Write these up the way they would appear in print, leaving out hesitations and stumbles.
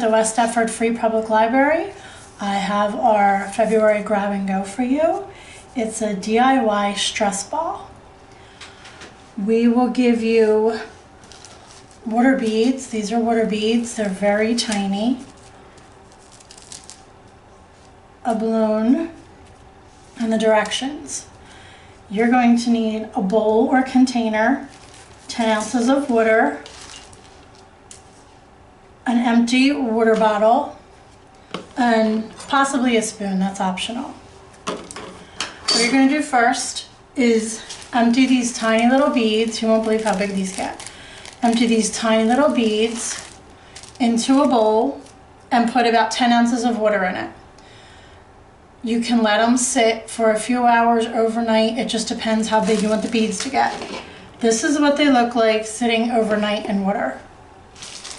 the West Deptford Free Public Library. I have our February grab and go for you. It's a DIY stress ball. We will give you water beads. These are water beads. They're very tiny. A balloon and the directions. You're going to need a bowl or container, 10 ounces of water, an empty water bottle, and possibly a spoon. That's optional. What you're going to do first is empty these tiny little beads. You won't believe how big these get. Empty these tiny little beads into a bowl and put about 10 ounces of water in it. You can let them sit for a few hours overnight. It just depends how big you want the beads to get. This is what they look like sitting overnight in water.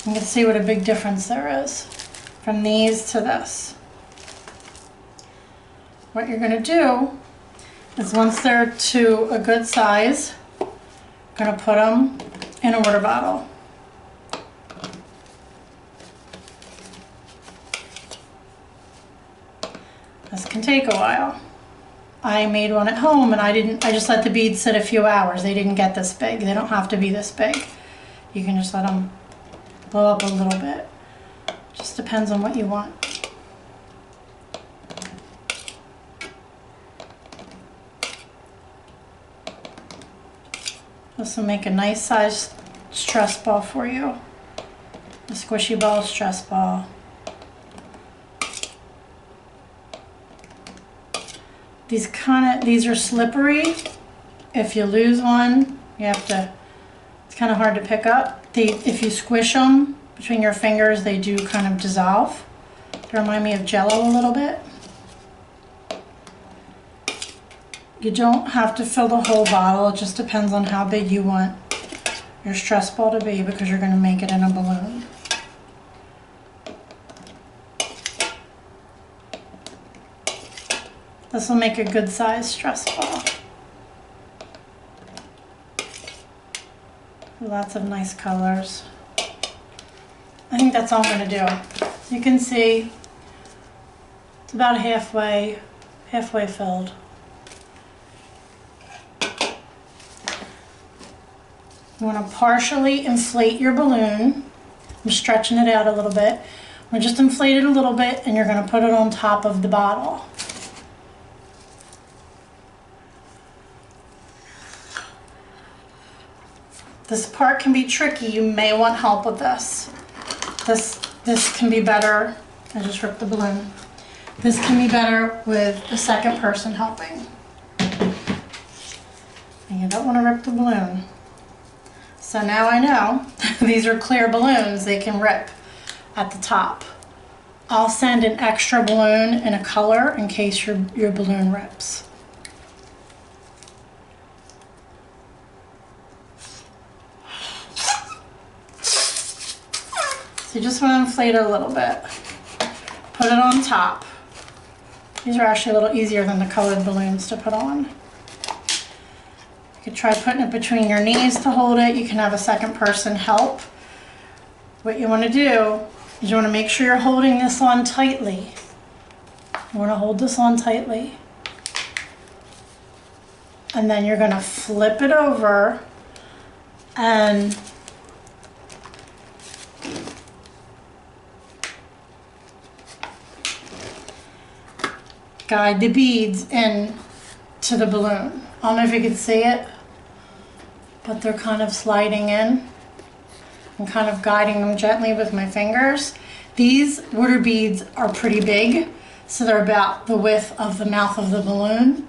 You can see what a big difference there is from these to this. What you're going to do is once they're to a good size, you're going to put them in a water bottle. This can take a while. I made one at home and I just let the beads sit a few hours. They didn't get this big. They don't have to be this big. You can just let them blow up a little bit. Just depends on what you want. This will make a nice sized stress ball for you. A squishy ball stress ball. These are slippery. If you lose one, it's kind of hard to pick up. If you squish them between your fingers, they do kind of dissolve. They remind me of Jello a little bit. You don't have to fill the whole bottle. It just depends on how big you want your stress ball to be because you're going to make it in a balloon. This will make a good size stress ball. Lots of nice colors. I think that's all I'm going to do. You can see it's about halfway filled. You want to partially inflate your balloon. I'm stretching it out a little bit. We're just inflate it a little bit and you're going to put it on top of the bottle. This part can be tricky. You may want help with this. This can be better. I just ripped the balloon. This can be better with a second person helping. And you don't want to rip the balloon. So now I know these are clear balloons. They can rip at the top. I'll send an extra balloon in a color in case your balloon rips. So you just want to inflate it a little bit. Put it on top. These are actually a little easier than the colored balloons to put on. You could try putting it between your knees to hold it. You can have a second person help. What you want to do is you want to make sure you're holding this on tightly. You want to hold this on tightly. And then you're going to flip it over and guide the beads in to the balloon. I don't know if you can see it, but they're kind of sliding in. I'm kind of guiding them gently with my fingers. These water beads are pretty big, so they're about the width of the mouth of the balloon.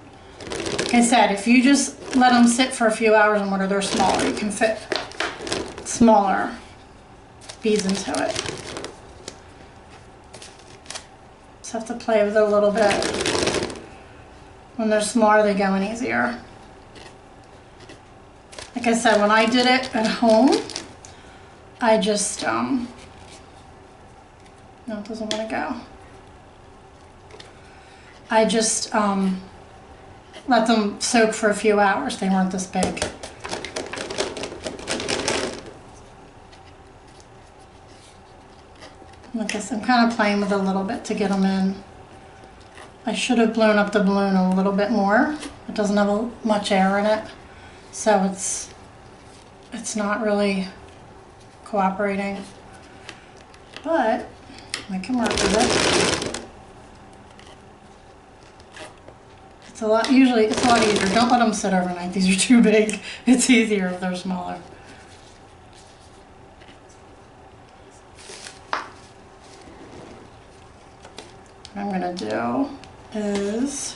Like I said, if you just let them sit for a few hours in water, they're smaller. You can fit smaller beads into it. Just have to play with it a little bit. When they're smaller, they go in easier. Like I said, when I did it at home, I just, no, it doesn't want to go. I just let them soak for a few hours. They weren't this big. Like I said, I'm kind of playing with it a little bit to get them in. I should have blown up the balloon a little bit more. It doesn't have much air in it, so it's not really cooperating. But I can work with it. It's a lot easier. Don't let them sit overnight. These are too big. It's easier if they're smaller. What I'm gonna do is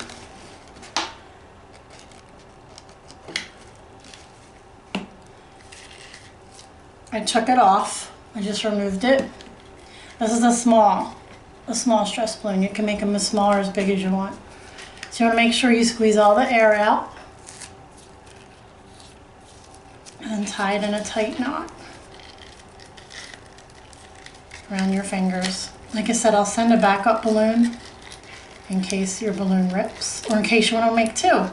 I took it off. I just removed it. This is a small stress balloon. You can make them as small or as big as you want. So you want to make sure you squeeze all the air out and then tie it in a tight knot around your fingers. Like I said, I'll send a backup balloon in case your balloon rips, or in case you want to make two.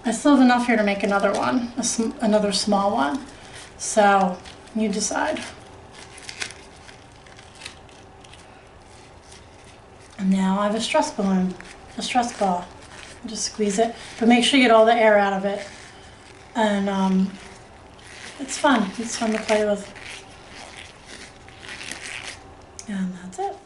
I still have enough here to make another one, another small one. So you decide. And now I have a stress balloon, a stress ball. Just squeeze it, but make sure you get all the air out of it. And it's fun. It's fun to play with. And that's it.